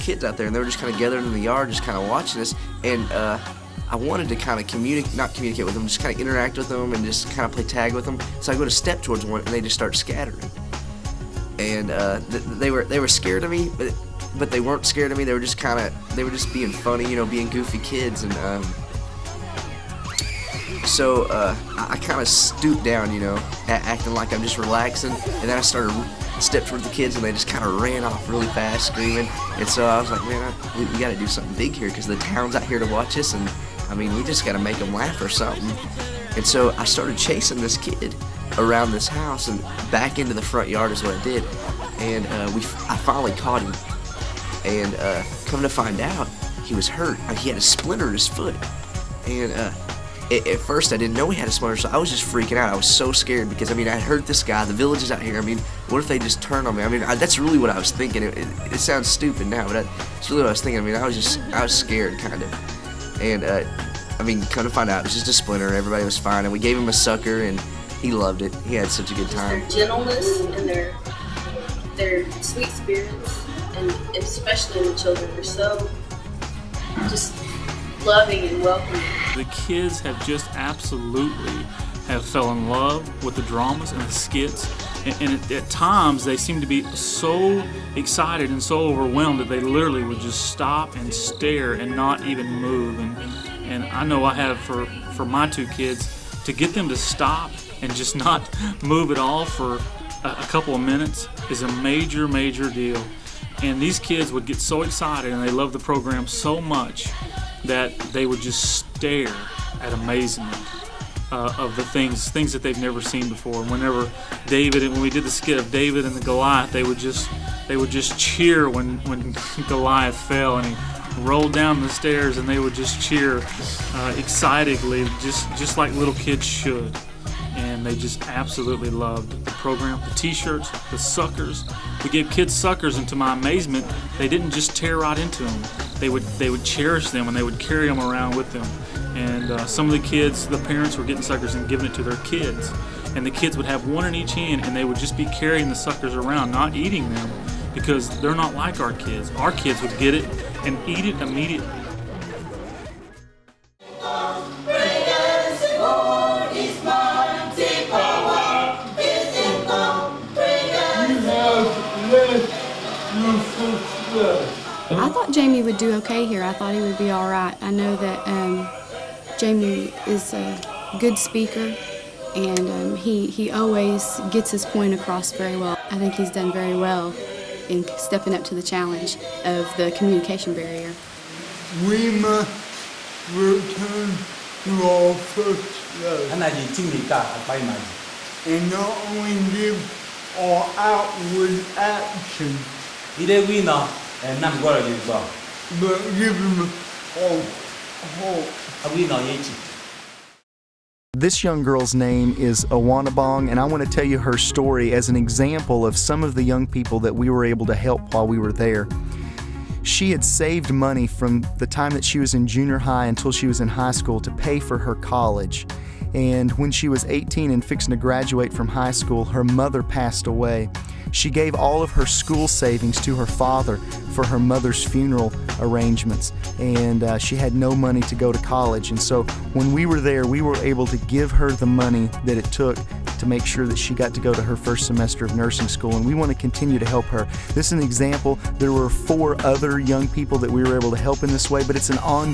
kids out there, and they were just kind of gathered in the yard, just kind of watching us, and I wanted to kind of not communicate with them, just kind of interact with them and just kind of play tag with them. So I go to step towards one, and they just start scattering. And they were scared of me, but they weren't scared of me. They were just being funny, you know, being goofy kids. And so I kind of stooped down, you know, acting like I'm just relaxing, and then I started stepped towards the kids, and they just kind of ran off really fast, screaming. And so I was like, man, we got to do something big here, because the town's out here to watch us, and I mean, we just got to make them laugh or something. And so I started chasing this kid around this house and back into the front yard is what I did. And I finally caught him. And come to find out, he was hurt. He had a splinter in his foot. And at first I didn't know he had a splinter, so I was just freaking out. I was so scared because, I mean, I heard this guy, the village is out here. I mean, what if they just turn on me? I mean, that's really what I was thinking. It sounds stupid now, but that's really what I was thinking. I mean, I was scared, kind of. And I mean, come to find out, it was just a splinter. Everybody was fine, and we gave him a sucker, and he loved it. He had such a good time. Their gentleness and their sweet spirits, and especially in the children, they're so just loving and welcoming. The kids have just absolutely have fell in love with the dramas and the skits, and at times they seem to be so excited and so overwhelmed that they literally would just stop and stare and not even move. And I know I have for my two kids, to get them to stop and just not move at all for a couple of minutes is a major, major deal. And these kids would get so excited, and they love the program so much that they would just stare at amazement of the things that they've never seen before. Whenever when we did the skit of David and the Goliath, they would just cheer when Goliath fell and he rolled down the stairs, and they would just cheer excitedly, just like little kids should. And they just absolutely loved the program, the t-shirts, the suckers. We gave kids suckers, and to my amazement, they didn't just tear right into them. They would cherish them, and they would carry them around with them. And some of the kids, the parents were getting suckers and giving it to their kids. And the kids would have one in each hand, and they would just be carrying the suckers around, not eating them, because they're not like our kids. Our kids would get it and eat it immediately. I thought Jamie would do okay here. I thought he would be all right. I know that Jamie is a good speaker, and he always gets his point across very well. I think he's done very well in stepping up to the challenge of the communication barrier. We must return to our first love, and not only give our outward action, but give them hope. This young girl's name is Awanabong, and I want to tell you her story as an example of some of the young people that we were able to help while we were there. She had saved money from the time that she was in junior high until she was in high school to pay for her college. And when she was 18 and fixing to graduate from high school, her mother passed away. She gave all of her school savings to her father for her mother's funeral arrangements, and she had no money to go to college. And so when we were there, we were able to give her the money that it took to make sure that she got to go to her first semester of nursing school, and we want to continue to help her. This is an example. There were 4 other young people that we were able to help in this way, but it's an ongoing